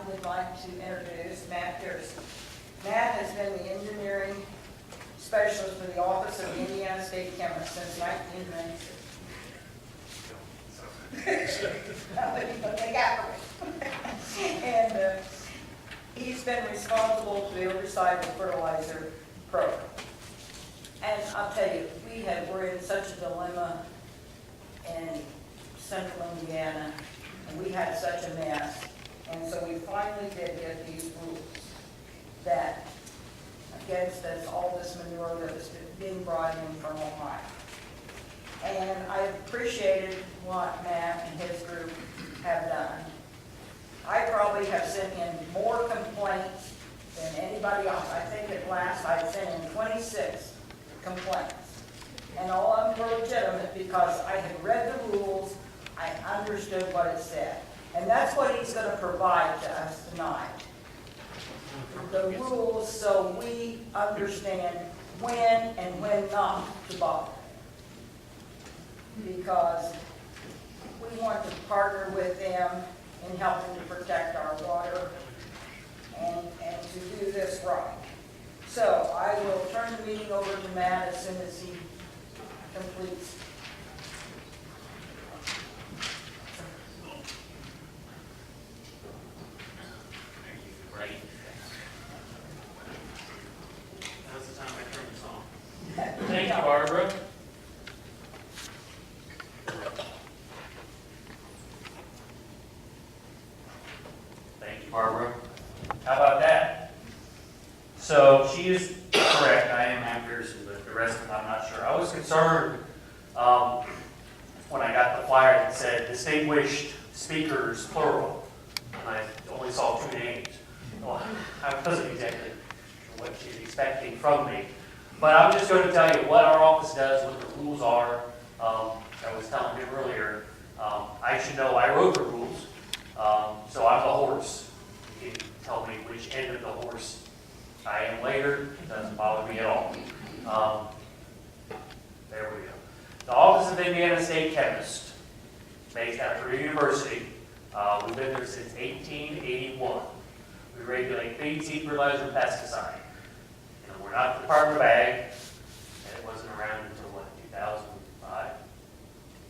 would like to introduce Matt Pearson. Matt has been the engineering specialist for the Office of the Indiana State Chemist since 1996. But they got it. And he's been responsible for the oversight of the fertilizer program. And I'll tell you, we're in such a dilemma in central Indiana, and we had such a mess. And so we finally did get these rules that against all this manure that was being brought in from Ohio. And I appreciated what Matt and his group have done. I probably have sent in more complaints than anybody else. I think at last I sent in 26 complaints. And all of them were legitimate because I had read the rules, I understood what it said. And that's what he's going to provide to us tonight. The rules so we understand when and when not to bother. Because we want to partner with them in helping to protect our water and to do this right. So I will turn the meeting over to Matt as soon as he completes. Right. Now's the time I turn this on. Thank you, Barbara. Thank you, Barbara. How about that? So she is correct. I am Matt Pearson, but the rest of them I'm not sure. I was concerned when I got the flyer that said distinguished speakers, plural. And I only saw 2 names. Well, I wasn't exactly sure what she's expecting from me. But I'm just going to tell you what our office does, what the rules are. I was telling him earlier, I should know I wrote the rules, so I'm the horse. You can tell me which end of the horse I am later. It doesn't bother me at all. There we go. The Office of Indiana State Chemist, based at Purdue University. We've been there since 1881. We regulate feed, seed, fertilizer, and pesticide. You know, we're not the Department of Ag, and it wasn't around until, 2005?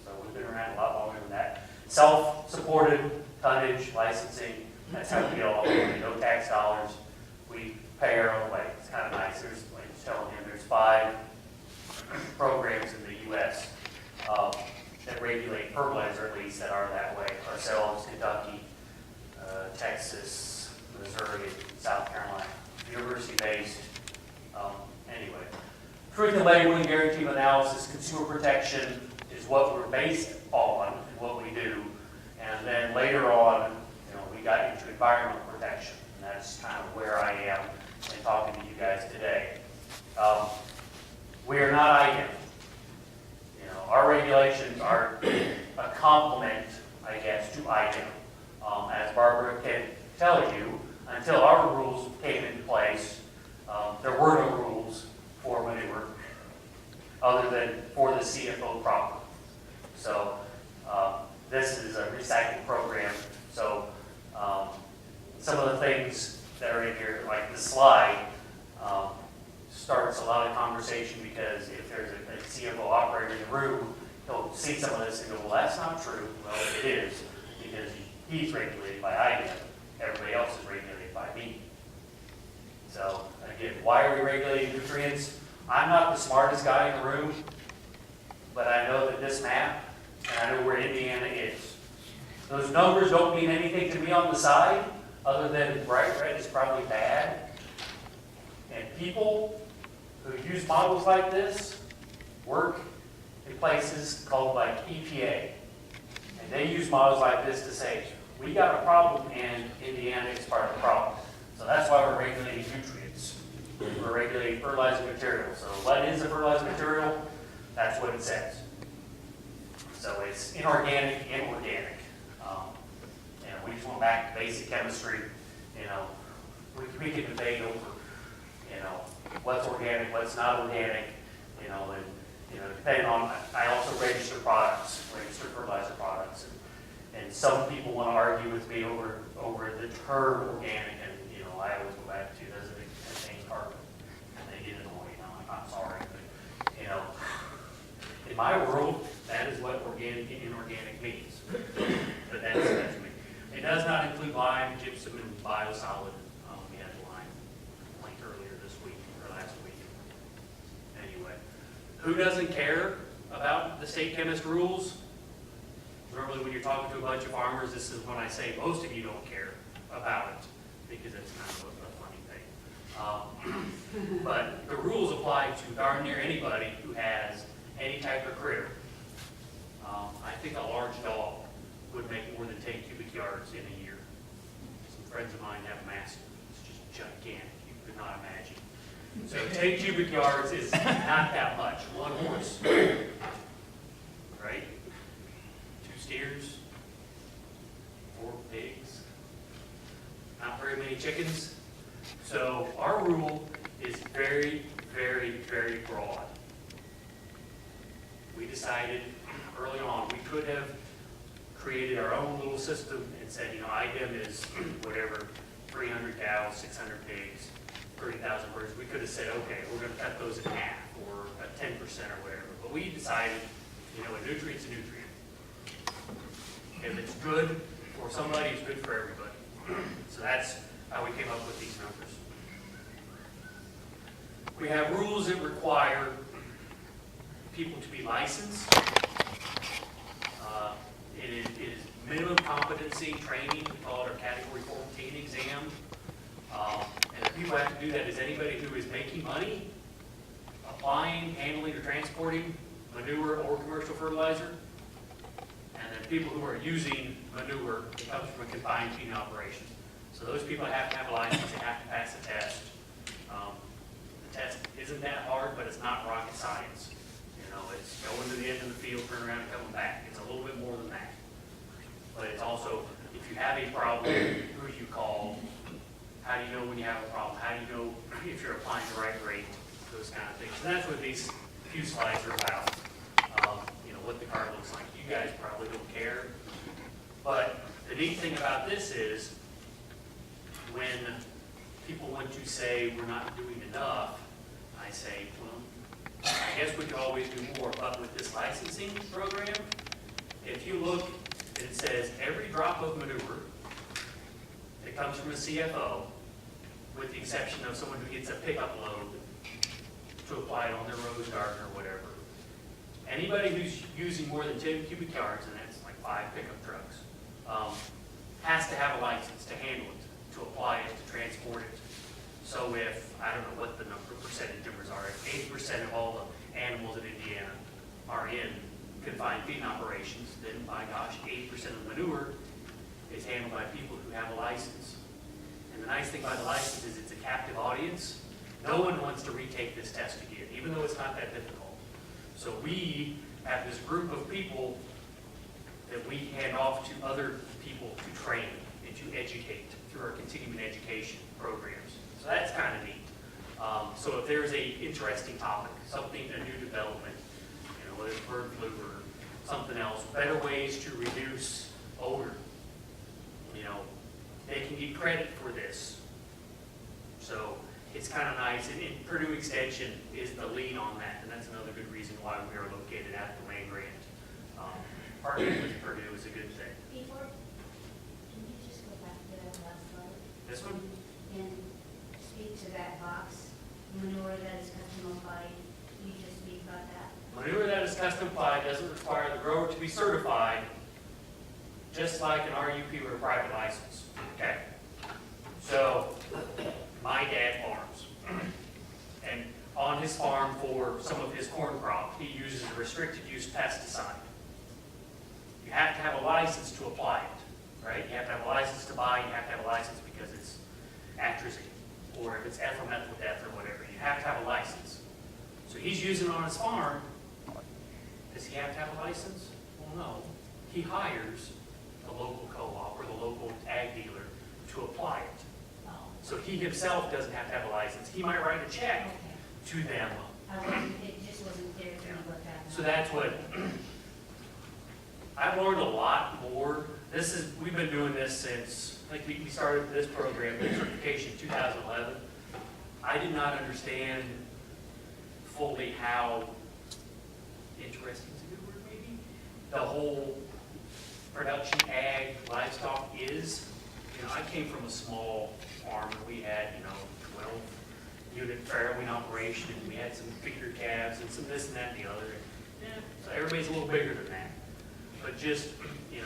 So we've been around a lot longer than that. Self-supported tonnage, licensing, that's how we get all the money. No tax dollars. We pay our own way. It's kind of nice. There's, like I was telling him, there's 5 programs in the U.S. That regulate fertilizer, at least, that are that way. Ourselves, Kentucky, Texas, Missouri, South Carolina. University-based. Anyway. Truth in labeling, guarantee of analysis, consumer protection is what we're based on and what we do. And then later on, we got into environmental protection. And that's kind of where I am in talking to you guys today. We are not IDEM. Our regulations are a complement, I guess, to IDEM. As Barbara can tell you, until our rules came into place, there were no rules for manure other than for the CFO proper. So this is a recycling program. So some of the things that are in here, like the slide, starts a lot of conversation because if there's a CFO operator in the room, he'll see some of this and go, well, that's not true. Well, it is, because he's regulated by IDEM. Everybody else is regulated by me. So, again, why are we regulating nutrients? I'm not the smartest guy in the room, but I know that this map, and I know where Indiana is. Those numbers don't mean anything to me on the side, other than bright red is probably bad. And people who use models like this work in places called like EPA. And they use models like this to say, we got a problem and Indiana is part of the problem. So that's why we're regulating nutrients. We're regulating fertilizer material. So what is a fertilizer material? That's what it says. So it's inorganic and organic. We just went back to basic chemistry. We can debate over, what's organic, what's not organic, and depending on, I also register fertilizer products, and some people want to argue with me over the heard organic, and, you know, I always go back to, does it contain carbon? And they get annoyed, I'm sorry, but, you know, in my world, that is what organic and inorganic means. But that's me. It does not include lime, gypsum, and biosolid. We had the lime linked earlier this week, or last week. Anyway, who doesn't care about the state chemist rules? Normally when you're talking to a bunch of farmers, this is when I say most of you don't care about it, because it's kind of a funny thing. But the rules apply to darn near anybody who has any type of critter. I think a large dog would make more than 10 cubic yards in a year. Some friends of mine have a mastiff. It's just gigantic. You could not imagine. So 10 cubic yards is not that much. One horse, right? 2 steers, 4 pigs, not very many chickens. So our rule is very, very, very broad. We decided early on we could have created our own little system and said, you know, IDEM is whatever, 300 cows, 600 pigs, 30,000 birds. We could have said, okay, we're going to cut those in half or 10% or whatever. But we decided, you know, a nutrient's a nutrient. If it's good for somebody, it's good for everybody. So that's how we came up with these numbers. We have rules that require people to be licensed. It is minimum competency training. We call it our Category 14 exam. And the people who have to do that is anybody who is making money, applying, handling, or transporting manure or commercial fertilizer. And then people who are using manure that comes from a confined feeding operation. So those people have to have a license, they have to pass the test. The test isn't that hard, but it's not rocket science. You know, it's going to the end of the field, turn around and coming back. It's a little bit more than that. But it's also, if you have a problem, who do you call? How do you know when you have a problem? How do you know if you're applying the right rate? Those kind of things. And that's what these few slides are about. You know, what the card looks like. You guys probably don't care. But the neat thing about this is when people want to say we're not doing enough, I say, well, I guess we could always do more. But with this licensing program, if you look, it says every drop of manure that comes from a CFO, with the exception of someone who gets a pickup load to apply it on their rose garden or whatever. Anybody who's using more than 10 cubic yards, and that's like 5 pickup trucks, has to have a license to handle it, to apply it, to transport it. So if, I don't know what the percentage numbers are, if 80% of all the animals in Indiana are in confined feeding operations, then my gosh, 80% of the manure is handled by people who have a license. And the nice thing about the license is it's a captive audience. No one wants to retake this test again, even though it's not that difficult. So we have this group of people that we hand off to other people to train and to educate through our continuing education programs. So that's kind of neat. So if there's a interesting topic, something, a new development, you know, whether it's bird flu or something else, better ways to reduce odor, you know, they can get credit for this. So it's kind of nice, and Purdue Extension is the lead on that, and that's another good reason why we are located at the land grant. Partnering with Purdue is a good thing. Before, can you just go back to that last slide This one? and speak to that box, manure that is custom applied? Can you just speak about that? Manure that is custom applied doesn't require the grower to be certified, just like an RUP or a private license. Okay? So, my dad farms. And on his farm for some of his corn crop, he uses a restricted use pesticide. You have to have a license to apply it, right? You have to have a license to buy, you have to have a license because it's atrazine, or if it's ethyl-methyl-death or whatever, you have to have a license. So he's using it on his farm. Does he have to have a license? Well, no. He hires the local co-op or the local ag dealer to apply it. Oh, So he himself doesn't have to have a license. He might write a check okay. to them. It just wasn't clear to me what that meant. So that's what, I've learned a lot more we've been doing this since, like, we started this program, the certification in 2011. I did not understand fully how interesting is a good word, maybe, the whole production ag livestock is. You know, I came from a small farm and we had, 12 unit farrowing operation, and we had some feeder calves and some this and that and the other. So everybody's a little bigger than that. But just,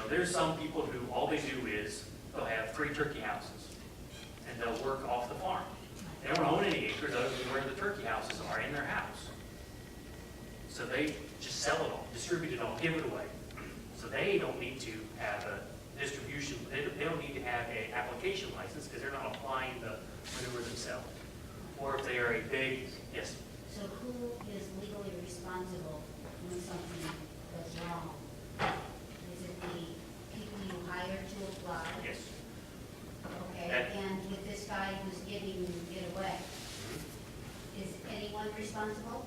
there's some people who all they do is they'll have 3 turkey houses and they'll work off the farm. They don't own any acres other than where the turkey houses are in their house. So they just sell it all, distribute it all, give it away. So they don't need to have a distribution, they don't need to have an application license because they're not applying the manure themselves. Or if they are a big, yes? So who is legally responsible when something goes wrong? Is it the people you hire to apply? Yes. Okay, That- and with this guy who's giving it away, is anyone responsible?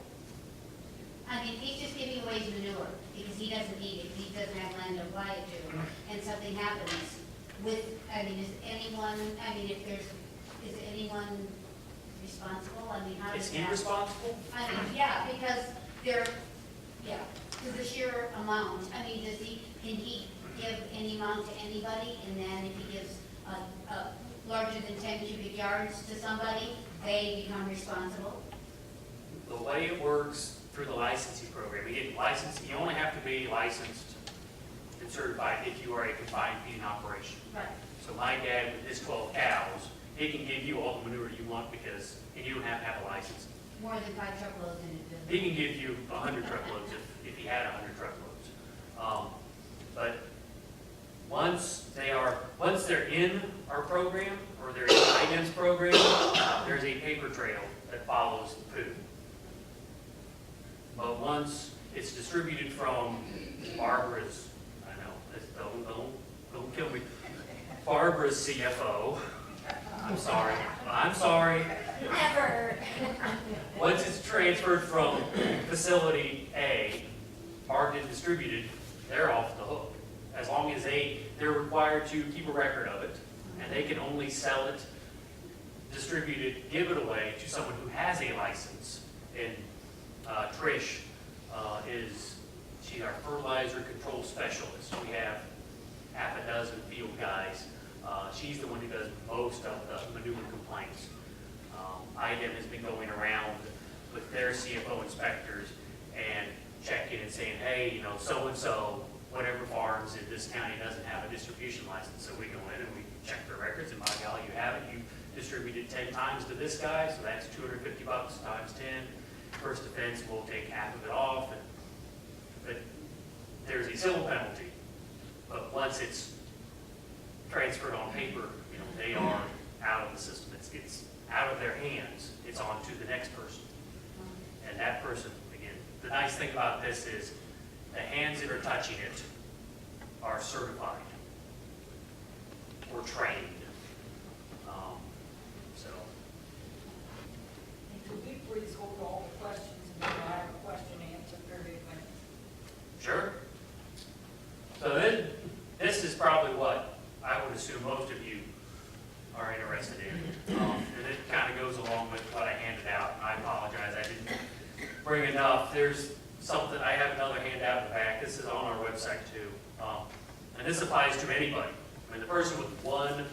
I mean, he's just giving away his manure because he doesn't need it, he doesn't have land to apply it to, and something happens with, is anyone responsible? I mean, how does Is that? he responsible? I mean, yeah, because because the sheer amount, can he give any amount to anybody, and then if he gives a larger than 10 cubic yards to somebody, they become responsible? The way it works through the licensing program, you only have to be licensed and certified if you are a confined feeding operation. Right. So my dad with his 12 cows, he can give you all the manure you want and you don't have to have a license. More than 5 truckloads in it. He can give you 100 truckloads if he had 100 truckloads. But once they're in our program, or they're in IDEM's program, there's a paper trail that follows the food. But once it's distributed from Barbara's, don't kill me, Barbara's CFO, I'm sorry. Never. Once it's transferred from facility A, marked and distributed, they're off the hook. As long as they're required to keep a record of it, and they can only sell it, distribute it, give it away to someone who has a license. And Trish she's our fertilizer control specialist. We have half a dozen field guys. She's the one who does most of the manure complaints. IDEM has been going around with their CFO inspectors and checking and saying, hey, so-and-so, whatever farms in this county doesn't have a distribution license. So we go in and we check their records, and by golly, you have it. You distributed 10 times to this guy, so that's $250 times 10. First offense, we'll take half of it off. But there's a civil penalty. But once it's transferred on paper, they are out of the system. It's out of their hands. It's on to the next person. And that person, again, the nice thing about this is the hands that are touching it are certified or trained. Could we please hold all the questions and I have a question answered very quickly? Sure. So then, this is probably what I would assume most of you are interested in. And it kind of goes along with what I handed out. And I apologize, I didn't bring enough. There's something, I have another handout in the back. This is on our website too. And this applies to anybody. The person with one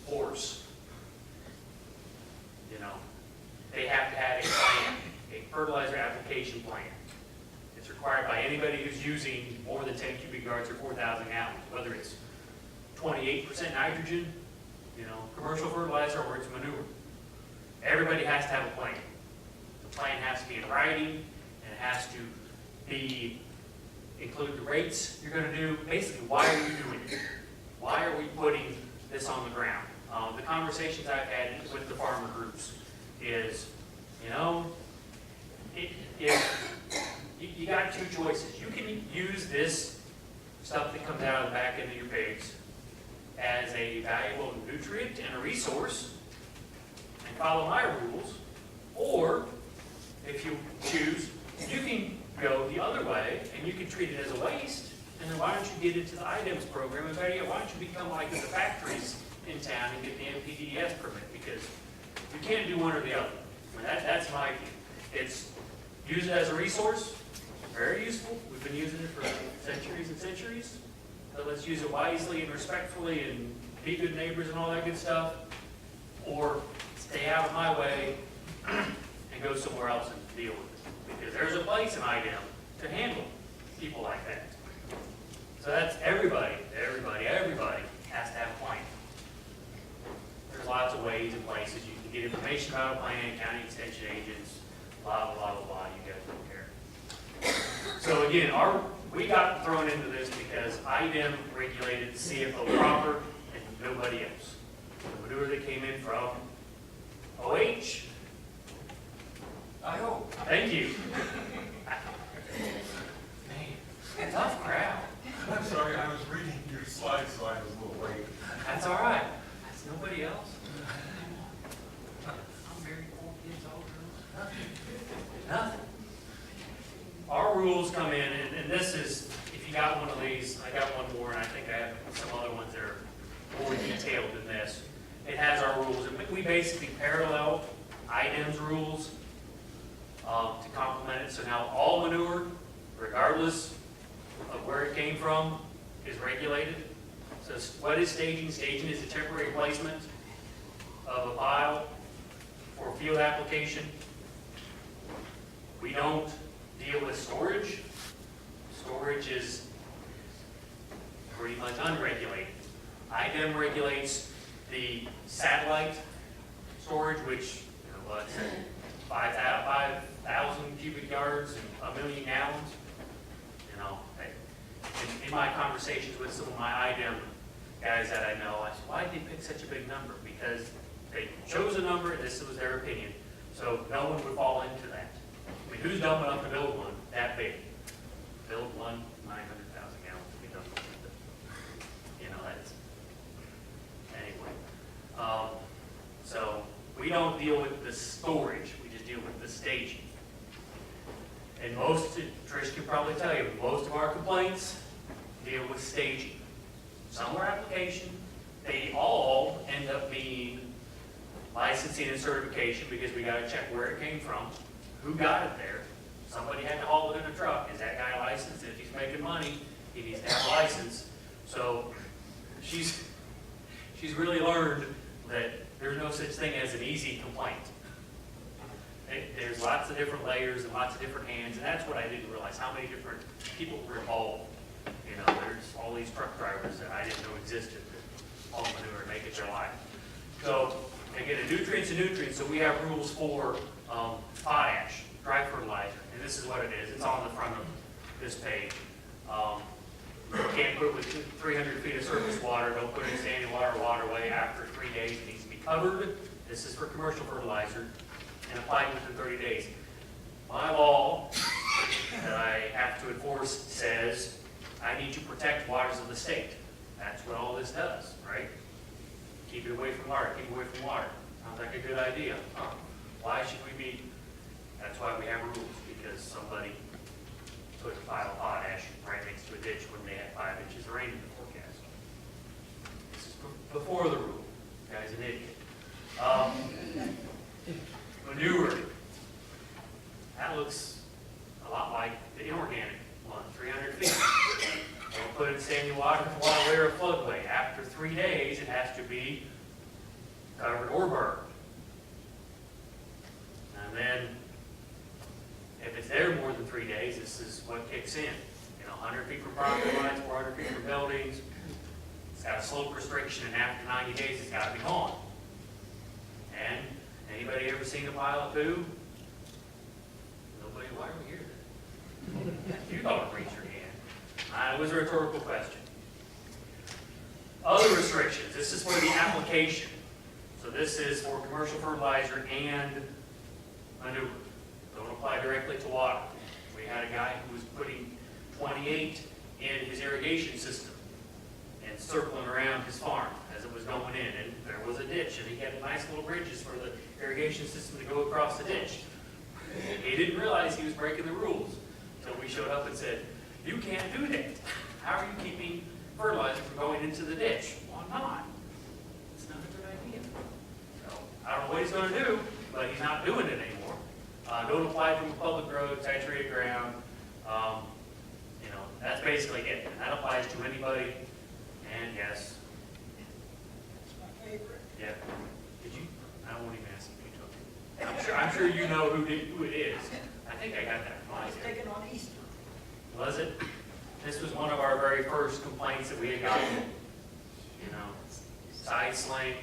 horse, they have to have a plan, a fertilizer application plan. It's required by anybody who's using more than 10 cubic yards or 4,000 gallons, whether it's 28% nitrogen, commercial fertilizer, or it's manure. Everybody has to have a plan. The plan has to be in writing, and it has to include the rates you're going to do. Basically, why are you doing it? Why are we putting this on the ground? The conversations I've had with the farmer groups is, you got 2 choices. You can use this stuff that comes out of the back end of your pigs as a valuable nutrient and a resource and follow my rules, or if you choose, you can go the other way and you can treat it as a waste And then why don't you get into the IDEMS program, and better yet, why don't you become like the factories in town and get the MPDS permit, because you can't do one or the other. I mean, that's my view. It's, use it as a resource, very useful, we've been using it for centuries and centuries, but let's use it wisely and respectfully and be good neighbors and all that good stuff, or stay out of my way and go somewhere else and deal with it. Because there's a place in IDEM to handle people like that. So that's everybody has to have a plan. There's lots of ways and places you can get information about a plan, county extension agents, blah, blah, blah, blah, you guys don't care. So again, we got thrown into this because IDEM regulated CFO proper and nobody else. The manure that came in from OH. I hope. Thank you. Man, tough crowd. I'm sorry, I was reading your slides, so I was a little late. That's all right. That's nobody else. I'm married 4 kids older. Nothing. Our rules come in, and this is, if you got one of these, I got one more, and I think I have some other ones that are more detailed than this. It has our rules, and we basically parallel IDEM's rules to complement it. So now all manure, regardless of where it came from, is regulated. So what is staging? Staging is a temporary placement of a pile for field application. We don't deal with storage. Storage is pretty much unregulated. IDEM regulates the satellite storage, which, 5,000 cubic yards and 1 million gallons. In my conversations with some of my IDEM guys that I know, I said, why did they pick such a big number? Because they chose a number, and this was their opinion, so no one would fall into that. I mean, who's dumb enough to build one that big? Build one, 900,000 gallons to be done with it. That's, anyway. So we don't deal with the storage, we just deal with the staging. And Trish can probably tell you, most of our complaints deal with staging. Some are application, they all end up being licensing and certification because we gotta check where it came from, who got it there. Somebody had to haul it in a truck. Is that guy licensed? If he's making money, he needs to have a license. So she's really learned that there's no such thing as an easy complaint. There's lots of different layers and lots of different hands, and that's what I didn't realize, how many different people were involved. There's all these truck drivers that I didn't know existed that haul manure and make it their life. So, again, nutrients, so we have rules for potash, dry fertilizer, and this is what it is. It's on the front of this page. You can't put it with 300 feet of surface water, don't put it in standing water or waterway. After 3 days, it needs to be covered. This is for commercial fertilizer, and applied within 30 days. My law that I have to enforce says I need to protect waters of the state. That's what all this does, right? Keep it away from water, keep it away from water. Sounds like a good idea. Why should we be? That's why we have rules, because somebody put a pile of potash right next to a ditch when they had 5 inches of rain in the forecast. This is before the rule. The guy's an idiot. Manure. That looks a lot like the inorganic one, 300 feet. Don't put it in standing water, waterway, or floodway. After 3 days, it has to be covered or burned. And then, if it's there more than 3 days, this is what kicks in. 100 feet from property lines, 400 feet from buildings. It's got a slope restriction, and after 90 days, it's got to be gone. And anybody ever seen a pile of poo? Nobody. Why are we here then? You don't raise your hand. It was a rhetorical question. Other restrictions. This is for the application. So this is for commercial fertilizer and manure. Don't apply directly to water. We had a guy who was putting 28 in his irrigation system and circling around his farm as it was going in, and there was a ditch, and he had nice little bridges for the irrigation system to go across the ditch. He didn't realize he was breaking the rules until we showed up and said, "You can't do that." how are you keeping fertilizer from going into the ditch? Well, I'm not. It's not a good idea. So, I don't know what he's gonna do, but he's not doing it anymore. Don't apply from a public road, saturated ground. You know, that's basically it. And that applies to anybody. And yes, It's my favorite. yeah. Did you? I won't even ask if you took it. I'm sure you know who it is. I think I got that I from was here. taken on Easter. Was it? This was one of our very first complaints that we had gotten. You know, side sling,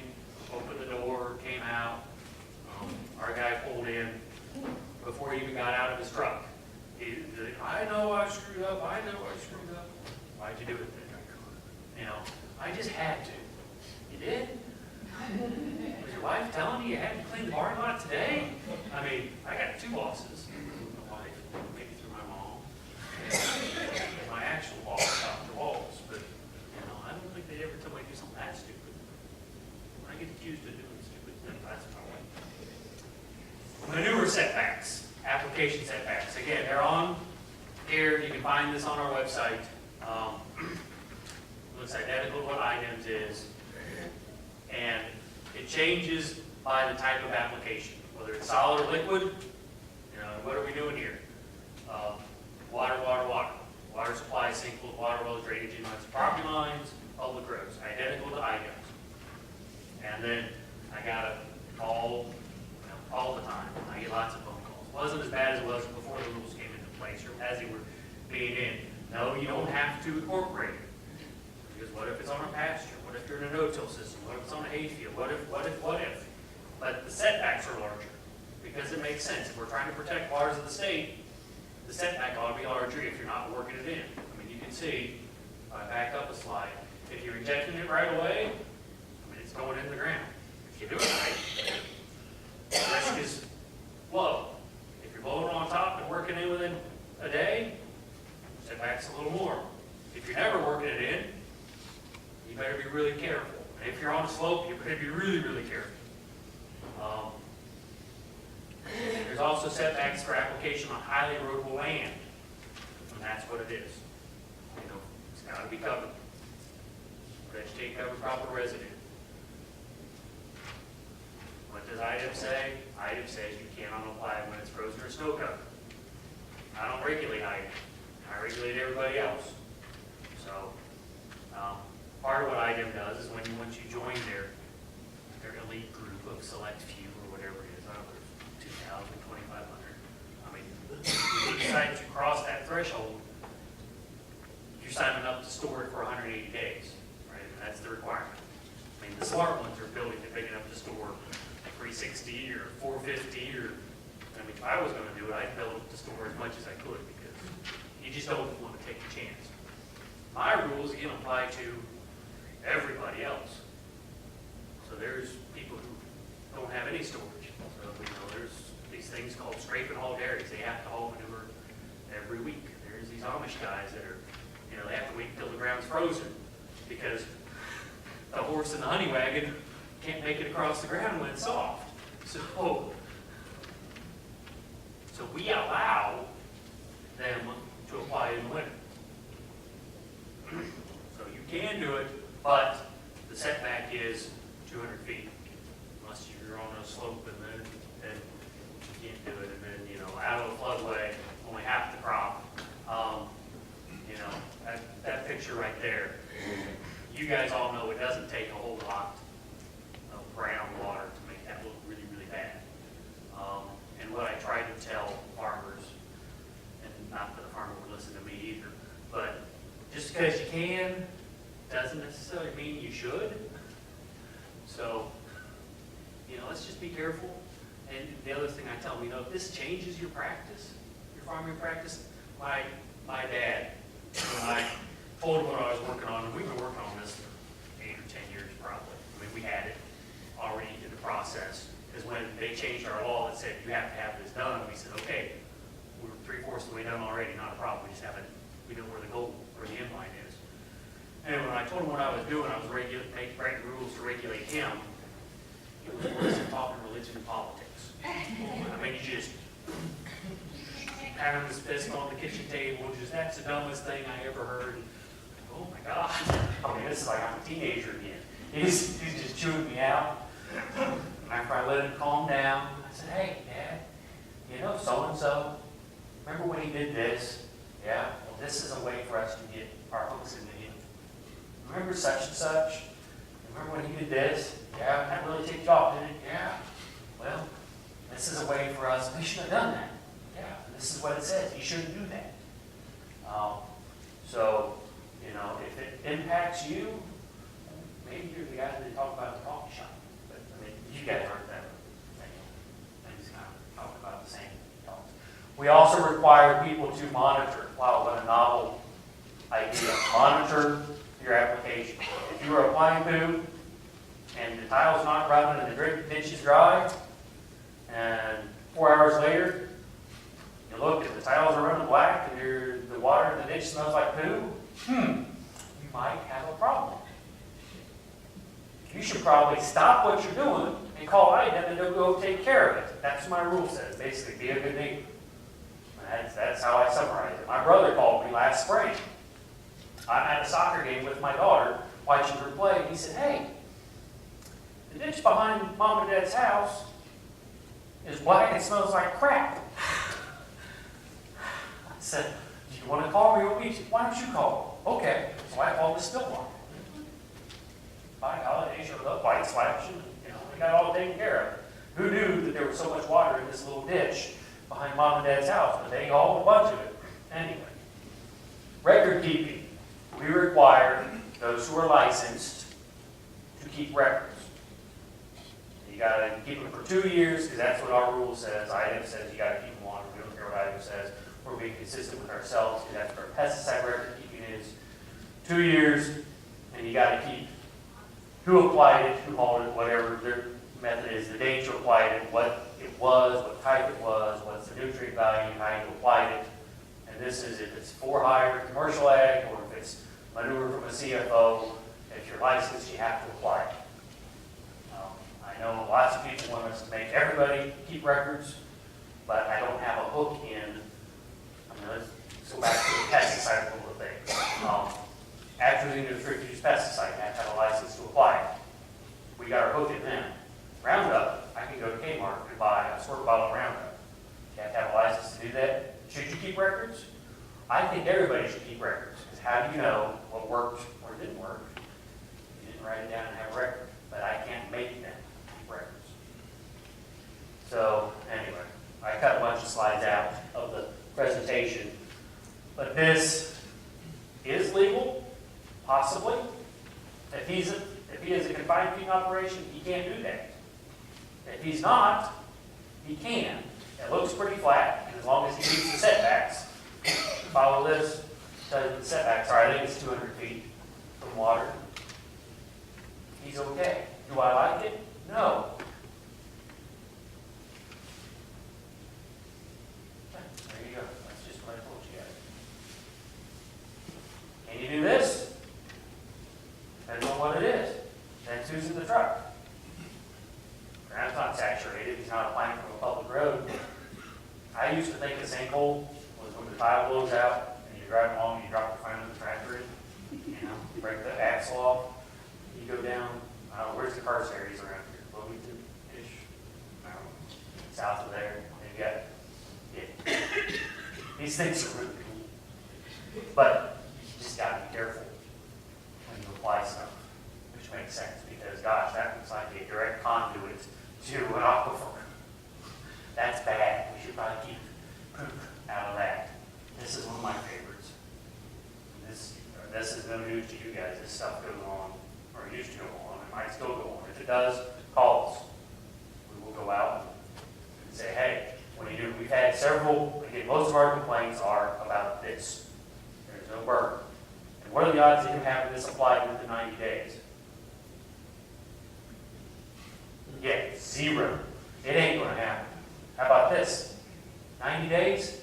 opened the door, came out. Our guy pulled in before he even got out of his truck. I know I screwed up. I know I screwed up. Why'd you do it then? You know, I just had to. You did? Was your wife telling you had to clean the parking lot today? I mean, I got two bosses. My wife, maybe through my mom. My actual boss out the walls, but, you know, I don't think they ever tell me to do something that stupid. When I get accused of doing stupid things, that's my way. Manure setbacks, application setbacks. Again, they're on here. You can find this on our website. Looks identical to what items is. And it changes by the type of application, whether it's solid or liquid. You know, what are we doing here? Water, water, water. Water supply, sinkhole, water wells, drainage inlets, property lines, public roads, identical to items. And then I got a call, you know, all the time. I get lots of phone calls. Wasn't as bad as it was before the rules came into place or as they were being in. No, you don't have to incorporate it. Because what if it's on a pasture? What if you're in a no-till system? What if it's on a hayfield? What if? But the setbacks are larger because it makes sense. If we're trying to protect waters of the state, the setback ought to be larger if you're not working it in. I mean, you can see, if I back up a slide, if you're injecting it right away, I mean, it's going in the ground. If you do it right, the risk is low. If you're blowing it on top and working in within a day, setback's a little more. If you're never working it in, you better be really careful. And if you're on a slope, you better be really, really careful. There's also setbacks for application on highly erodible land, and that's what it is. You know, it's got to be covered. Vegetate cover proper residue. What does item say? Item says you cannot apply when it's frozen or snow covered. I don't regulate item. I regulate everybody else. So, part of what item does is once you join their elite group of select few or whatever it is, I don't know, 2,000, 2,500. I mean, if you decide to cross that threshold, you're signing up to store it for 180 days, right? And that's the requirement. I mean, the smart ones are building it big enough to store 360 or 450 or, I mean, if I was going to do it, I'd build it to store as much as I could because you just don't want to take a chance. My rules, again, apply to everybody else. So there's people who don't have any storage. So, you know, there's these things called scrape and haul dairies. They have to haul manure every week. There's these Amish guys that are, you know, they have to wait until the ground's frozen because the horse and the honey wagon can't make it across the ground when it's soft. So we allow them to apply in the winter. So you can do it, but the setback is 200 feet, unless you're on a slope and then you can't do it. And then, you know, out of a floodway, only half the crop. You know, that picture right there, you guys all know it doesn't take a whole lot of groundwater to make that look really, really bad. And what I try to tell farmers, and not that a farmer would listen to me either, but just because you can doesn't necessarily mean you should. So, you know, let's just be careful. And the other thing I tell them, you know, if this changes your practice, your farming practice, my dad, when I told him what I was working on, and we've been working on this for 8 or 10 years probably. I mean, we had it already in the process. Because when they changed our law that said you have to have this done, we said, okay, we're 3/4 of the way done already, not a problem. We just haven't, we know where the goal, where the end line is. And when I told him what I was doing, I was writing rules to regulate him. It was worse than talking religion and politics. I mean, you just having his fist on the kitchen table, just that's the dumbest thing I ever heard. oh my God. I mean, this is like I'm a teenager again. He's just chewing me out. And after I let him calm down, I said, hey, Dad, you know so-and-so, remember when he did this? Yeah, well, this is a way for us to get our hooks into him. Remember such and such? Remember when he did this? Yeah, that really ticked you off, didn't it? Yeah. Well, this is a way for us, we shouldn't have done that. Yeah, and this is what it says, you shouldn't do that. So, you know, if it impacts you, maybe you're the guy that they talk about at the coffee shop. But, I mean, you guys aren't that. Things kind of talk about the same talks. We also require people to monitor. Wow, what a novel idea. Monitor your application. If you are applying poo and the tile's not running and the ditch is dry, and 4 hours later, you look and the tiles are running black and the water in the ditch smells like poo, you might have a problem. You should probably stop what you're doing and call IDEM and they'll go take care of it. That's what my rule says, basically, be a good neighbor. That's how I summarize it. My brother called me last spring. I'm at a soccer game with my daughter, watching her play. He said, hey, the ditch behind Mom and Dad's house is black and smells like crap. I said, do you want to call me? Why don't you call? Okay. So I called the Stillwater. By golly, they showed up, lights flashing, you know, they got it all taken care of. Who knew that there was so much water in this little ditch behind Mom and Dad's house? But they hauled a bunch of it. Anyway, record keeping. We require those who are licensed to keep records. You got to keep them for 2 years because that's what our rule says. IDEM says you got to keep them longer. We don't care what IDEM says. We're being consistent with ourselves because that's what our pesticide record keeping is. 2 years, and you got to keep who applied it, who hauled it, whatever their method is, the date you applied it, what it was, what type it was, what's the nutrient value, how you applied it. And this is if it's for hire, commercial ag, or if it's manure from a CFO. If you're licensed, you have to apply it. I know lots of people want us to make everybody keep records, but I don't have a hook in. I mean, let's go back to the pesticide a little bit. Atrazine and restricted use pesticide, you have to have a license to apply it. We got our hook in them. Roundup, I can go to Kmart and buy a squirt bottle of Roundup. You have to have a license to do that. Should you keep records? I think everybody should keep records. Because how do you know what worked or didn't work? You didn't write it down and have a record. But I can't make them keep records. So anyway, I cut a bunch of slides out of the presentation. But this is legal, possibly. If he is a confined feeding operation, he can't do that. If he's not, he can. It looks pretty flat, and as long as he meets the setbacks, follow this, tell you the setbacks are, I think it's 200 feet from water. He's okay. Do I like it? No. There you go. That's just what I told you guys. Can you do this? Depends on what it is. Depends who's in the truck. Ground's not saturated. He's not applying from a public road. I used to think a sinkhole was when the tile blows out and you drive along and you drop the front of the tractor in. You know, you break the axle off. You go down, where's the car series around here? Bloomington-ish? South of there. They've got, yeah. These things are really cool. But you just got to be careful when you apply stuff, which makes sense because, gosh, that looks like a direct conduit to an aquifer. That's bad. We should probably keep poop out of that. This is one of my favorites. This is no news to you guys. This stuff goes on, or it used to go on. It might still go on. If it does, call us. We will go out and say, hey, what do you do? We've had several, again, most of our complaints are about this. There's no burn. And what are the odds of you having this applied within 90 days? Yeah, 0. It ain't going to happen. How about this? 90 days,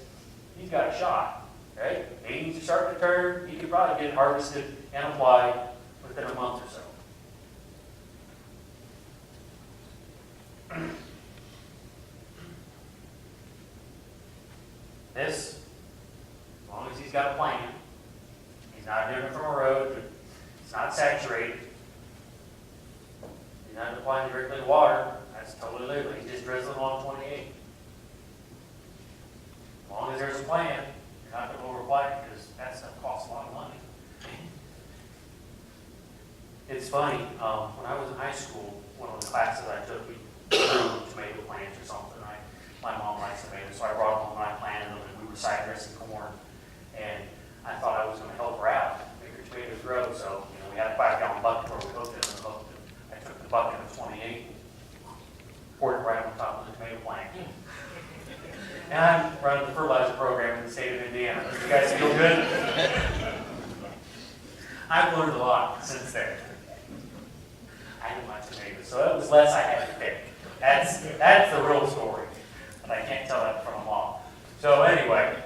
he's got a shot, right? Beans are starting to turn. He could probably get it harvested and applied within a month or so. This, as long as he's got a plan, he's not doing it from a road, That's totally legal. You just drizzle it on 28. As long as there's a plan, you're not gonna overply it, because that stuff costs a lot of money. It's funny, when I was in high school, one of the classes I took, we grew tomato plants or something. My mom likes tomatoes, so I brought them home and I planted them, and we were side dressing corn. And I thought I was gonna help her out, make her tomatoes grow, so, we had a 5-gallon bucket where we hooked it and hooked it. I took the bucket of 28, poured it right on top of the tomato plant. And I'm running the fertilizer program in the state of Indiana. You guys feel good? I've learned a lot since then. I didn't like tomatoes, so it was less I had to pick. That's the real story, and I can't tell that from a mom. So anyway,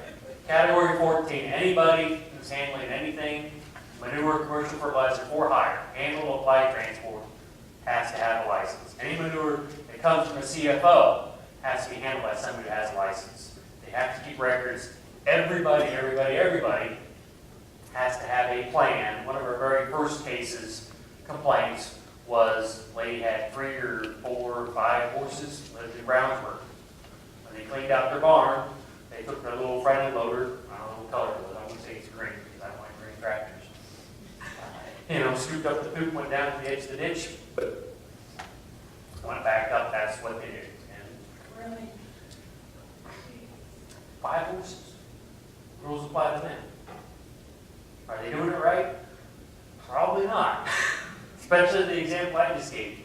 category 14, anybody who's handling anything, manure, commercial fertilizer for hire, handle, apply, transport, has to have a license. Any manure that comes from a CFO has to be handled by somebody who has a license. They have to keep records. Everybody has to have a plan. One of our very first complaints was lady had 3 or 4 or 5 horses, lived in Brownsburg. When they cleaned out their barn, they took their little friendly loader, I don't know what color it was, I wouldn't say it's green, because I don't like green tractors. Scooped up the poop, went down to the edge of the ditch, went back up, that's what they did. And Really? 5 horses, rules apply to them. Are they doing it right? Probably not. Especially the example I just gave you.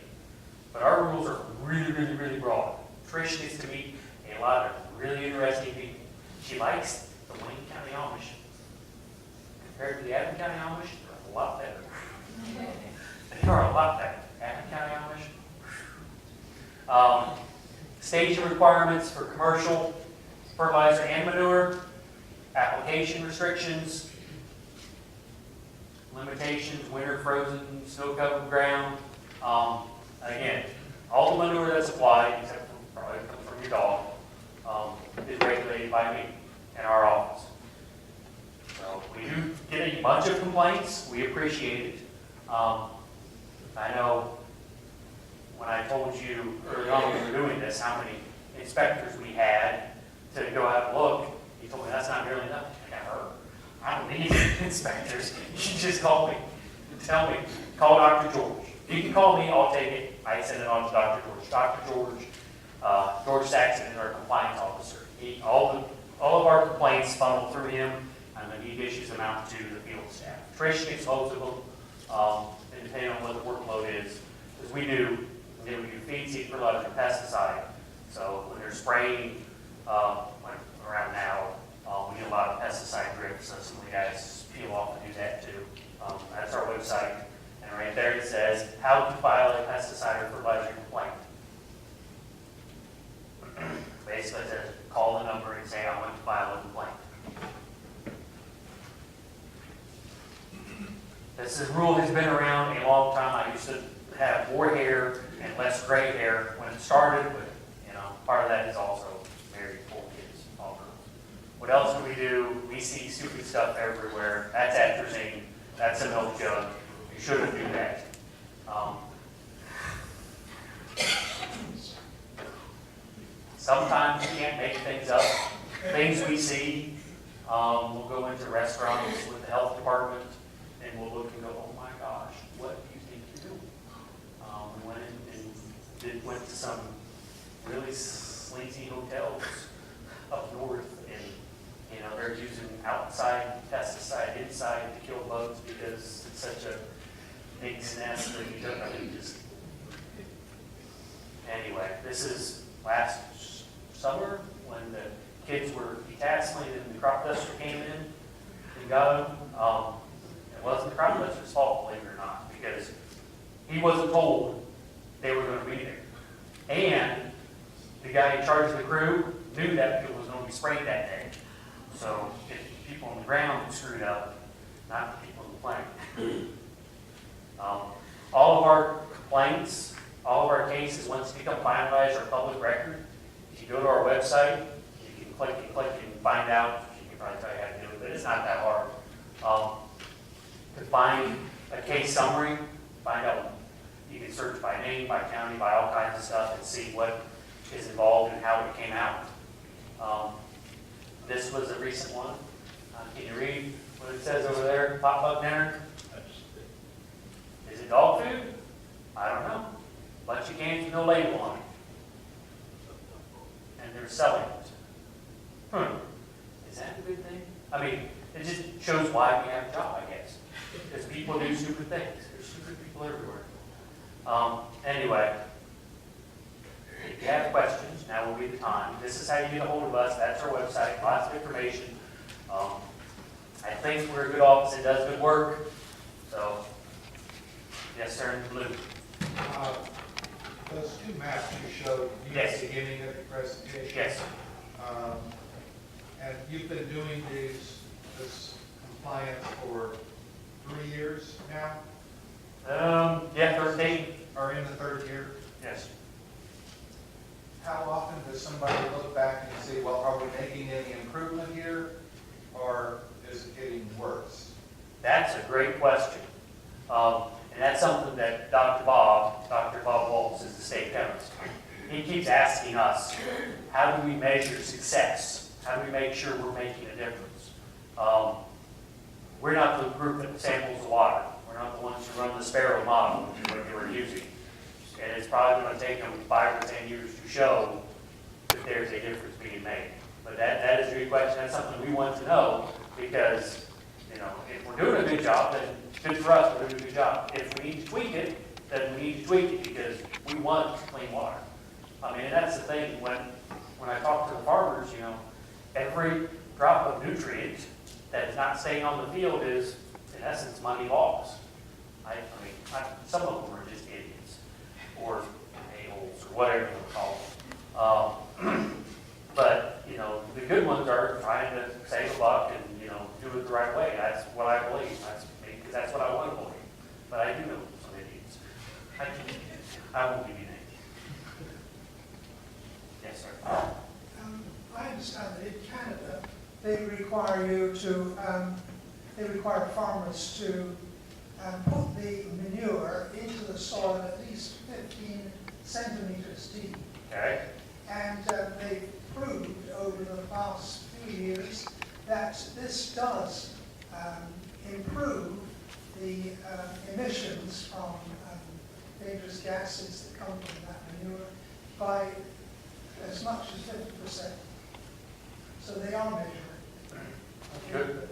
But our rules are really broad. Trish gets to meet a lot of really interesting people. She likes the Wayne County Amish. Compared to the Adams County Amish, they're a lot better. They are a lot better. Adams County Amish. Staging requirements for commercial fertilizer and manure. Application restrictions. Limitations, winter frozen, snow-covered ground. Again, all the manure that's applied, except for probably from your dog, is regulated by me in our office. So we do get a bunch of complaints. We appreciate it. I know when I told you early on when we were doing this, how many inspectors we had to go out and look. You told me that's not nearly enough. I don't need inspectors. You should just call me. Tell me. Call Dr. George. You can call me, I'll take it. I send it on to Dr. George. Dr. George, George Saxon is our compliance officer. All of our complaints funnel through him, and then he issues them out to the field staff. Trish gets most of them, and depending on what the workload is, because we do feed, seed, fertilizer, and pesticide. So when they're spraying, like around now, we do a lot of pesticide drips, so some of the guys peel off and do that too. That's our website, and right there it says how to file a pesticide or fertilizer complaint. Basically, it says call the number and say I want to file a complaint. This rule has been around a long time. I used to have more hair and less gray hair when it started, but part of that is also married 4 kids, all girls. What else do we do? We see stupid stuff everywhere. That's atrazine. That's a milk jug. You shouldn't do that. Sometimes you can't make things up. Things we see, we'll go into restaurants with the health department, and we'll look and go, oh my gosh, what do you think you're doing? We went in and went to some really sleazy hotels up north, and they're using outside pesticide inside to kill bugs because it's such a big nest that you don't just. Anyway, this is last summer when the kids were detasseling and the crop duster came in and got them. It wasn't the crop duster's fault, believe it or not, because he wasn't told they were going to be there. And the guy in charge of the crew knew that it was going to be sprayed that day. So if people on the ground screwed up, not the people in the plant. All of our complaints, all of our cases, once they become finalized, are public record. If you go to our website, you can click and find out. You can probably tell you how to do it, but it's not that hard. To find a case summary, find out You can search by name, by county, by all kinds of stuff and see what is involved and how it came out. This was a recent one. Can you read what it says over there? Pop-up dinner? Is it dog food? I don't know. Bunch of cans with no label on it. And they're selling it. Is that a good thing? I mean, it just shows why we have a job, I guess. Because people do stupid things. There's stupid people everywhere. Anyway, if you have questions, now will be the time. This is how you get a hold of us. That's our website. Lots of information. I think we're a good office. It does good work. So, yes, sir, in blue. Those two maps you showed Yes. at the beginning of the presentation. Yes. And you've been doing this compliance for 3 years now, Yeah, 13. or in the third year? Yes. How often does somebody look back and say, well, are we making any improvement here, or is it getting worse? That's a great question. And that's something that Dr. Bob Waltz is the state chemist. He keeps asking us, how do we measure success? How do we make sure we're making a difference? We're not the group that samples the water. We're not the ones who run the Sparrow model, which is what they were using. And it's probably going to take them 5 or 10 years to show that there's a difference being made. But that is a good question. That's something we want to know because, you know, if we're doing a good job, then good for us, we're doing a good job. If we need to tweak it, then we need to tweak it because we want clean water. I mean, and that's the thing, when I talk to the farmers, you know, every drop of nutrient that is not staying on the field is, in essence, money lost. Some of them are just idiots, or a-holes, or whatever you call them. But, you know, the good ones are trying to save a buck and, you know, do it the right way. That's what I believe. Because that's what I want to believe. But I do know some idiots. I won't give you names. Yes, sir. I understand that in Canada, they require farmers to put the manure into the soil at least 15 centimeters deep. Okay. And they've proved over the past few years that this does improve the emissions from dangerous gases that come from that manure by as much as 50%. So they are measuring. Good.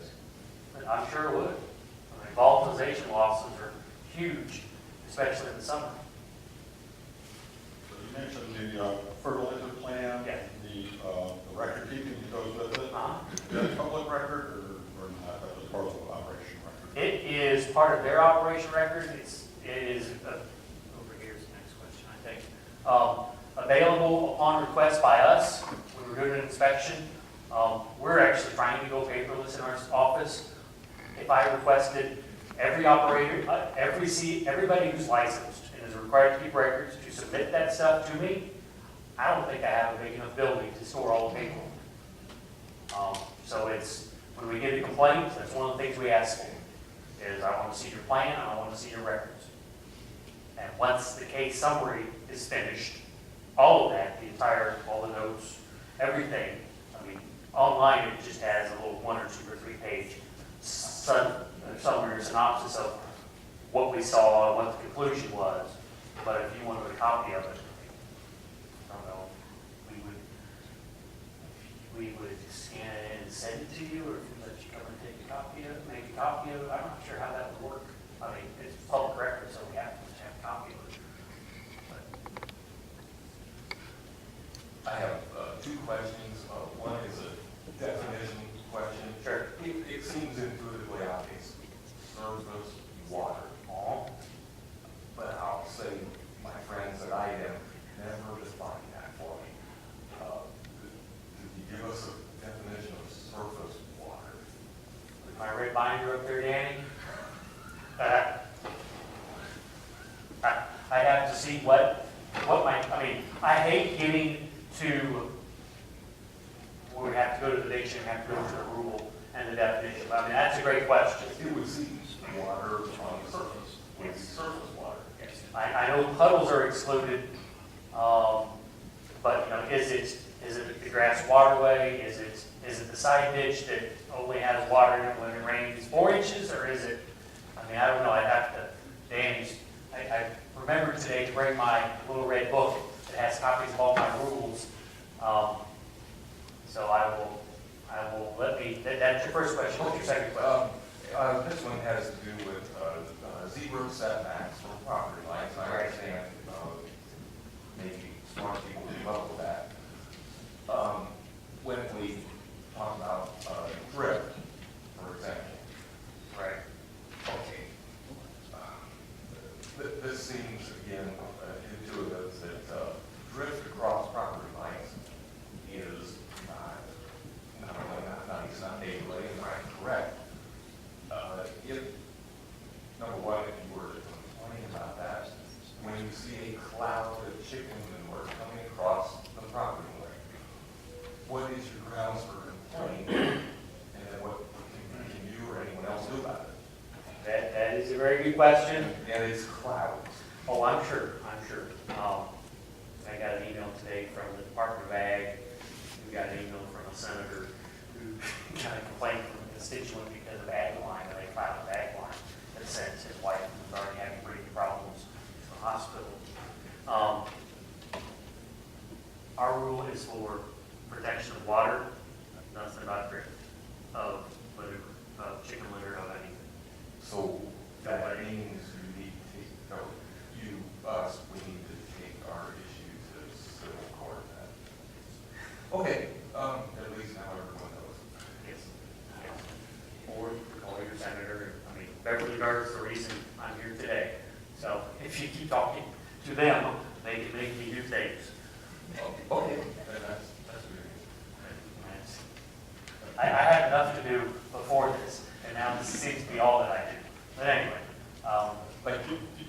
I'm sure it would. I mean, volatilization losses are huge, especially in the summer. So you mentioned the fertilizer plan, Yeah. the record keeping that goes with it. Uh-huh. Is that a public record or not? That was part of the operation record? It is part of their operation record. It is, over here's the next question, I think. Available upon request by us when we're doing an inspection. We're actually trying to go paperless in our office. If I requested every operator, everybody who's licensed and is required to keep records to submit that stuff to me, I don't think I have a big enough building to store all the paperwork. So it's, when we get a complaint, that's one of the things we ask for, is I want to see your plan, and I want to see your records. And once the case summary is finished, all of that, all the notes, everything, I mean, online it just has a little 1 or 2 or 3 page summary or synopsis of what we saw and what the conclusion was. But if you wanted a copy of it, I don't know, we would scan it and send it to you, or if we let you come and take a copy of it, make a copy of it. I'm not sure how that would work. I mean, it's public record, so we have to have a copy of it. I have 2 questions. One is a definition question. Sure. It seems intuitively obvious. Surface water. But I'll say my friends at IDEM never defined that for me. Could you give us a definition of surface water? With my red binder up there, Danny, I have to see I hate getting to, where we have to go to the dictionary, have to go to the rule and the definition. I mean, that's a great question. It would seem water on the surface would be surface water. Yes. I know puddles are excluded, but, is it the grass waterway? Is it the side ditch that only has water in it when it rains 4 inches, or is it, I don't know, I'd have to, Danny's, I remembered today to bring my little red book that has copies of all my rules. So I will that's your first question. What's your second question? This one has to do with zero setbacks for property lines. I understand maybe smart people come up with that. When we talk about drift, for example. Right. Okay. This seems, again, intuitive that drift across property lines is it's not legally and right and correct. If, number one, if you were to complain about that, when you see a cloud of chicken manure coming across the property line, what is your grounds for complaining? And then what can you or anyone else do about it? That is a very good question. And it's clouds. Oh, I'm sure. I got an email today from the Department of Ag. We got an email from a senator who kind of complained from a constituent because of ag line, and they filed an ag line that says his wife was already having breathing problems in the hospital. Our rule is for protection of water, nothing about drift of litter, of chicken litter, of anything. So that means you need to take, we need to take our issue to civil court then. Okay, at least now everyone knows. Yes. Or call your senator. Beverly Gardner's the reason I'm here today. So if you keep talking to them, they can make me do things. Okay, that's weird. I had enough to do before this, and now this seems to be all that I do. But anyway,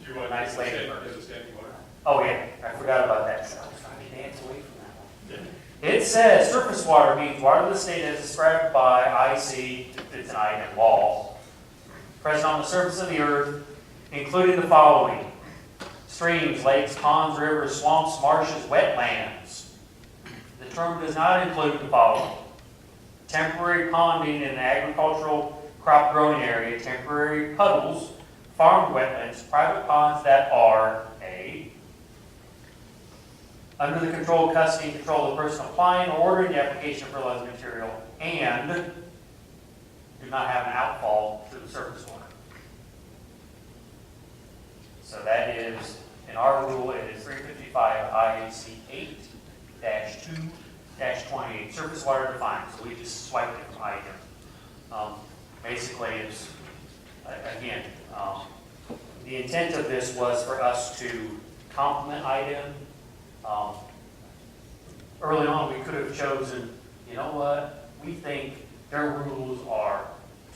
Do you want Nice to lady stand first. as a standing order? oh yeah, I forgot about that. I was trying to dance away from that one. It says surface water means water of the state as described by IC, it's an item law, present on the surface of the earth, including the following: streams, lakes, ponds, rivers, swamps, marshes, wetlands. The term does not include the following: temporary ponding in an agricultural crop growing area, temporary puddles, farmed wetlands, private ponds that are A, under the control, custody, and control of the person applying or ordering the application of fertilizer material, and do not have an outfall to the surface water. So that is, in our rule, it is 355 IAC 8-2-28, surface water defined. So we just swiped it from item. Basically, it's, again, the intent of this was for us to complement item. Early on, we could have chosen, you know what, we think their rules are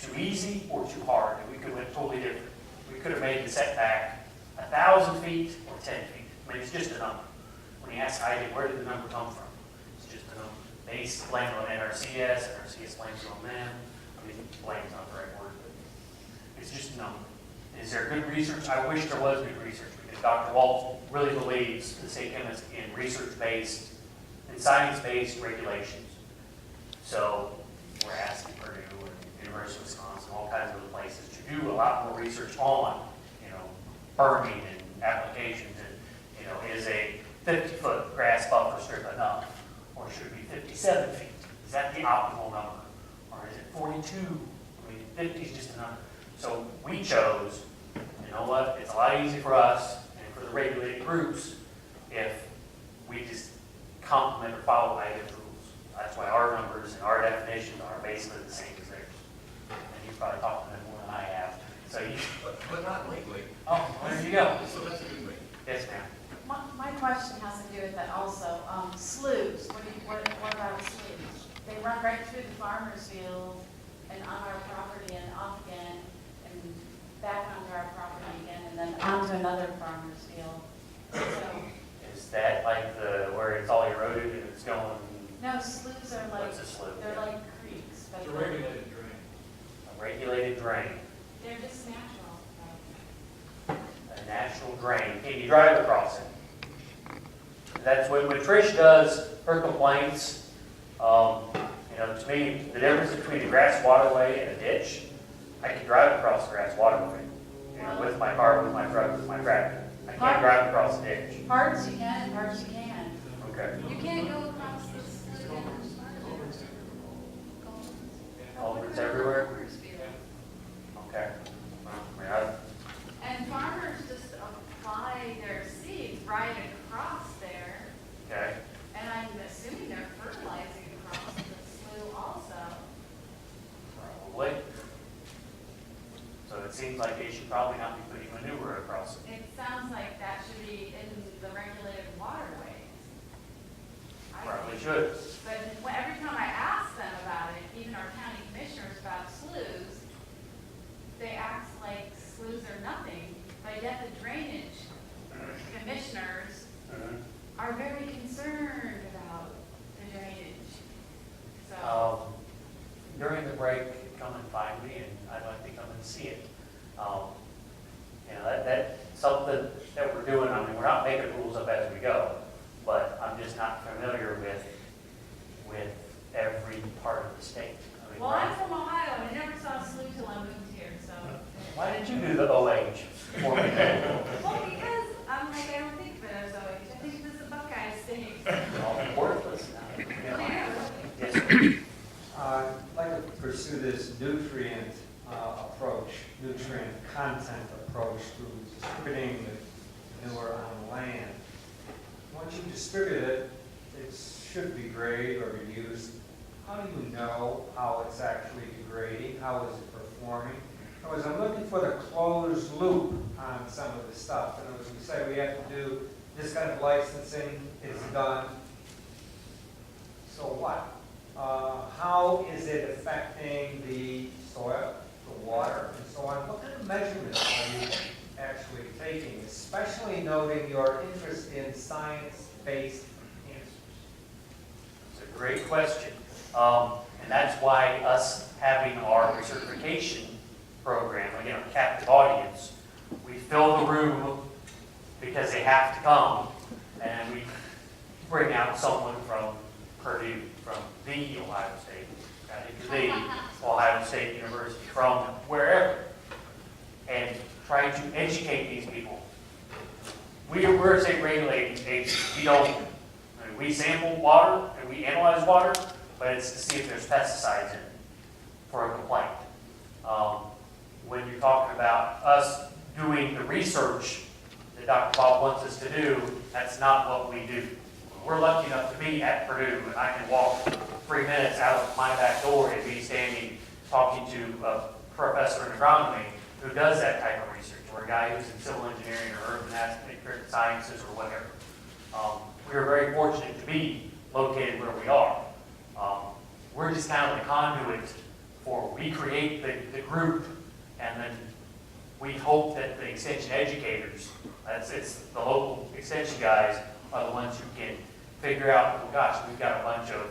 too easy or too hard, and we could have went totally different. We could have made the setback 1,000 feet or 10 feet. It's just a number. When you ask item, where did the number come from? It's just a number. They blame it on NRCS, NRCS blames it on them. Blame's not the right word, but it's just a number. Is there good research? I wish there was good research, because Dr. Waltz really believes, the state chemist, in research-based and science-based regulations. So we're asking Purdue and University of Wisconsin, all kinds of other places, to do a lot more research on, burning and applications, and, is a 50-foot grass buffer strip enough, or should it be 57 feet? Is that the optimal number, or is it 42? 50 is just a number. So we chose, you know what, it's a lot easier for us and for the regulated groups if we just complement or follow IDEM's rules. That's why our numbers and our definitions are basically the same as theirs. And you've probably talked to them more than I have. So you, But not legally. oh, well, there you go. So that's a good thing. Yes, ma'am. My question has to do with that also. Sloughs, what about sloughs? They run right through the farmer's field and on our property and off again, and back onto our property again, and then onto another farmer's field. So, Is that like where it's all eroded and it's going, no, sloughs are like, what's a slough? they're like creeks, but It's a regulated drain. A regulated drain. they're just natural. a natural drain. Can you drive across it? That's when Trish does her complaints. To me, the difference between a grass waterway and a ditch, I can drive across the grass waterway. With my car, with my truck, with my tractor. I can't drive across a ditch. Parts you can, and parts you can't. Okay. You can't go across the slough. Culverts everywhere? Okay. And farmers just apply their seeds right across there, Okay. and I'm assuming they're fertilizing across the slough also. Probably. So it seems like they should probably not be putting manure across it. It sounds like that should be in the regulated waterways. I Probably think. should. But every time I ask them about it, even our county commissioners about sloughs, they act like sloughs are nothing, but yet the drainage commissioners are very concerned about the drainage. So, During the break, come and find me, and I'd like to come and see it. That's something that we're doing. I mean, we're not making rules up as we go, but I'm just not familiar with every part of the state. I mean, well, I'm from Ohio, and I never saw a slough till I moved here, so. why did you do the OH for me? Well, because I'm like, I don't think of it as OH. I think this is a Buckeye state. All worthless now. Yes, sir. I'd like to pursue this nutrient approach, nutrient content approach through distributing the manure on land. Once you distribute it, it should degrade or reduce. How do you know how it's actually degrading? How is it performing? In other words, I'm looking for the closed loop on some of the stuff. In other words, we say we have to do this kind of licensing, it's done. So what? How is it affecting the soil, the water, and so on? What kind of measurements are you actually taking, especially noting your interest in science-based answers? It's a great question. And that's why us having our recertification program, again, our captive audience, we fill the room because they have to come, and we bring out someone from Purdue, from the Ohio State, the Ohio State University, from wherever, and try to educate these people. We're a state regulating agency. We sample water and we analyze water, but it's to see if there's pesticides in it for a complaint. When you're talking about us doing the research that Dr. Bob wants us to do, that's not what we do. We're lucky enough to be at Purdue, and I can walk 3 minutes out of my back door and be standing talking to a professor in agronomy who does that type of research, or a guy who's in civil engineering or urban sciences or whatever. We are very fortunate to be located where we are. We're just kind of the conduit for, we create the group, and then we hope that the extension educators, it's the local extension guys, are the ones who can figure out, oh gosh, we've got a bunch of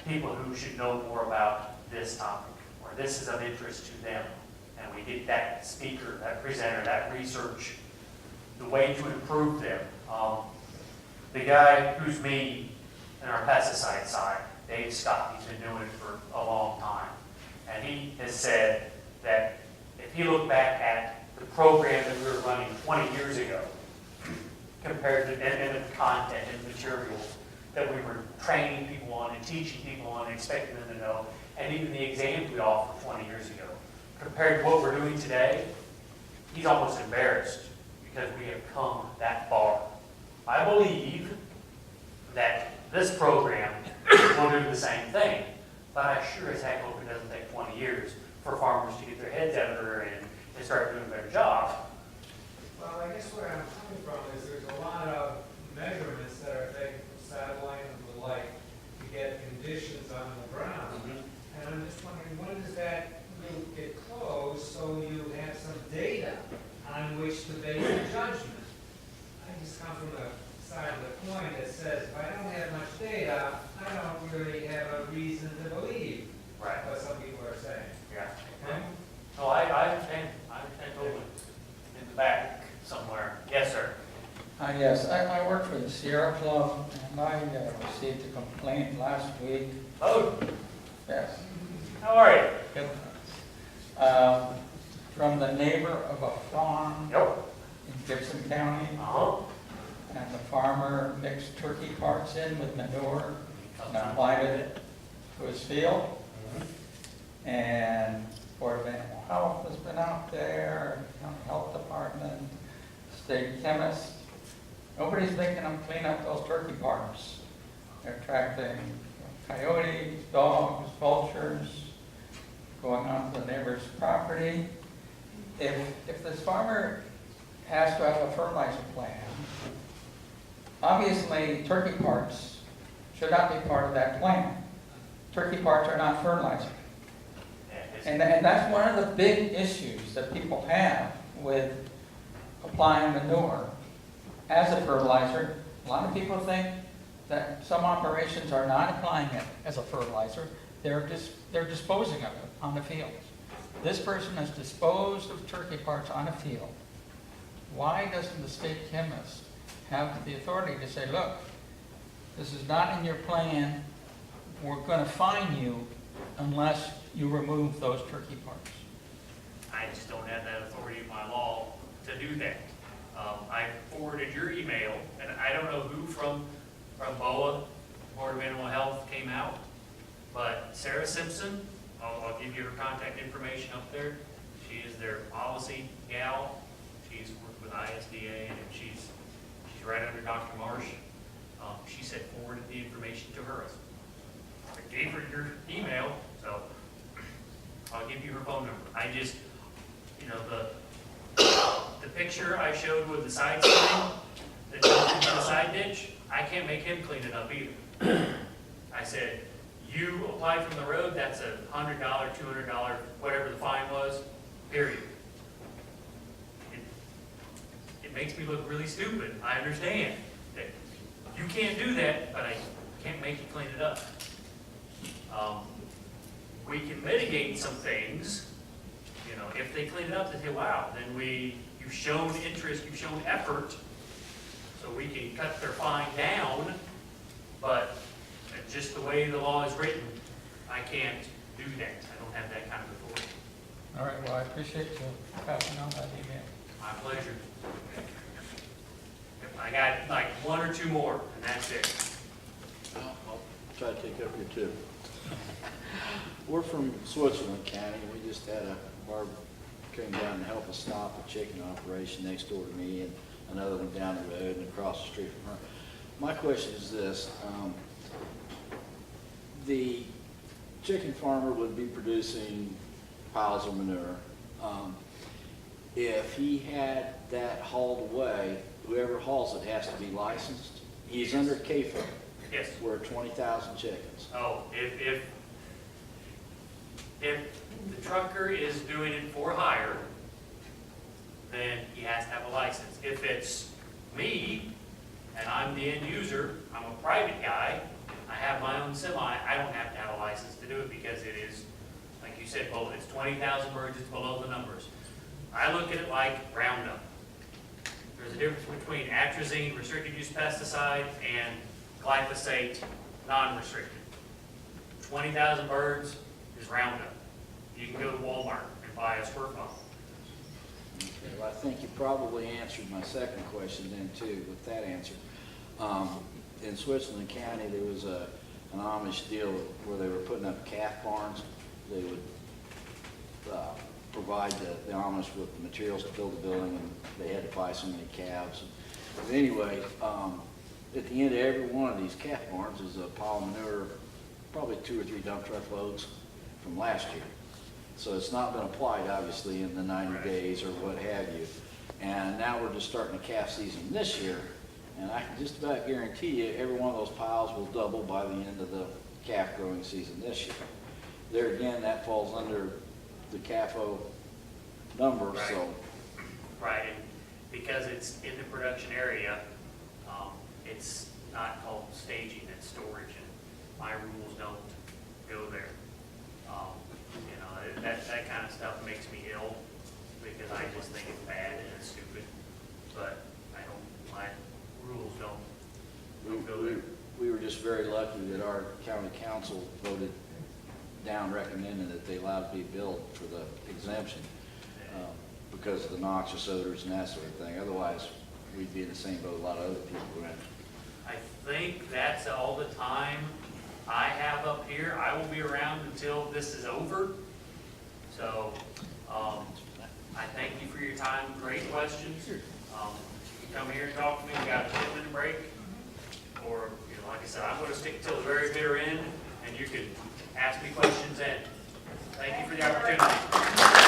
people who should know more about this topic, or this is of interest to them. And we get that speaker, that presenter, that research, the way to improve them. The guy who's me in our pesticide side, Dave Scott, he's been doing it for a long time. And he has said that if you look back at the program that we were running 20 years ago, compared to and the content and materials that we were training people on and teaching people on and expecting them to know, and even the exams we offered 20 years ago, compared to what we're doing today, he's almost embarrassed because we have come that far. I believe that this program will do the same thing, but I sure as heck hope it doesn't take 20 years for farmers to get their heads out of it and start doing a better job. Well, I guess where I'm coming from is there's a lot of measurements that are taken from satellite and the like to get conditions on the ground. And I'm just wondering, when does that loop get closed so you have some data on which to base a judgment? I just come from the side of the coin that says, if I don't have much data, I don't really have a reason to believe Right. what some people are saying. Yeah. Okay? No, I understand. I understand totally. In the back. somewhere. Yes, sir. Yes, I work for the Sierra Club, and I received a complaint last week. Oh, Yes. how are you? Good. From the neighbor of a farm Yep. in Gibson County, Uh-huh. and the farmer mixed turkey parts in with manure and applied it to his field. And Board of Animal Health has been out there, County Health Department, State Chemist. Nobody's making them clean up those turkey parts. They're attracting coyotes, dogs, vultures, going onto the neighbor's property. If this farmer has to have a fertilizer plan, obviously turkey parts should not be part of that plan. Turkey parts are not fertilizer. And that's one of the big issues that people have with applying manure as a fertilizer. A lot of people think that some operations are not applying it as a fertilizer. They're disposing of it on the field. This person has disposed of turkey parts on a field. Why doesn't the state chemist have the authority to say, look, this is not in your plan, we're going to fine you unless you remove those turkey parts? I just don't have that authority in my law to do that. I forwarded your email, and I don't know who from BOA, Board of Animal Health, came out, but Sarah Simpson, I'll give you her contact information up there. She is their policy gal. She's worked with ISDA, and she's right under Dr. Marsh. She said forwarded the information to her. I gave her your email, so I'll give you her phone number. I just, the picture I showed with the side sign that goes into the side ditch, I can't make him clean it up either. I said, you apply from the road, that's $100, $200, whatever the fine was, period. It makes me look really stupid. I understand that you can't do that, but I can't make you clean it up. We can mitigate some things, if they clean it up, they say, wow, then you've shown interest, you've shown effort, so we can cut their fine down, but just the way the law is written, I can't do that. I don't have that kind of authority. All right, well, I appreciate you passing on that email. My pleasure. I got like one or two more, and that's it. I'll try to take up your two. We're from Switzerland County. We just had a barber came down and help us stop a chicken operation next door to me and another one down the road and across the street from her. My question is this. The chicken farmer would be producing piles of manure. If he had that hauled away, whoever hauls it has to be licensed. He's under CAFO. Yes. We're 20,000 chickens. Oh, if the trucker is doing it for hire, then he has to have a license. If it's me, and I'm the end user, I'm a private guy, I have my own semi, I don't have to have a license to do it because it is, like you said, well, it's 20,000 birds, it's below the numbers. I look at it like Roundup. There's a difference between atrazine, restricted use pesticide, and glyphosate, non-restricted. 20,000 birds is Roundup. You can go to Walmart and buy a squirt bottle. Okay, well, I think you probably answered my second question then too, with that answer. In Switzerland County, there was an Amish deal where they were putting up calf barns. They would provide the Amish with the materials to build the building, and they had to buy so many calves. But anyway, at the end of every one of these calf barns is a pile of manure, probably 2 or 3 dump truck loads from last year. So it's not been applied, obviously, in the 90 days or what have you. And now we're just starting the calf season this year, and I can just about guarantee you every one of those piles will double by the end of the calf growing season this year. There again, that falls under the CAFO number, so. Right, and because it's in the production area, it's not called staging, it's storage, and my rules don't go there. That kind of stuff makes me ill, because I just think it's bad and it's stupid. just very lucky that our county council voted down recommending that they allow it to be built for the exemption, because of the noxious odors and that sort of thing. Otherwise, we'd be in the same boat a lot of other people were in. I think that's all the time I have up here. I will be around until this is over. So, I thank you for your time. Great questions. You can come here and talk to me. We got a 10-minute break. Or, you know, like I said, I'm going to stick till the very bitter end, and you can ask me questions then. Thank you for the opportunity.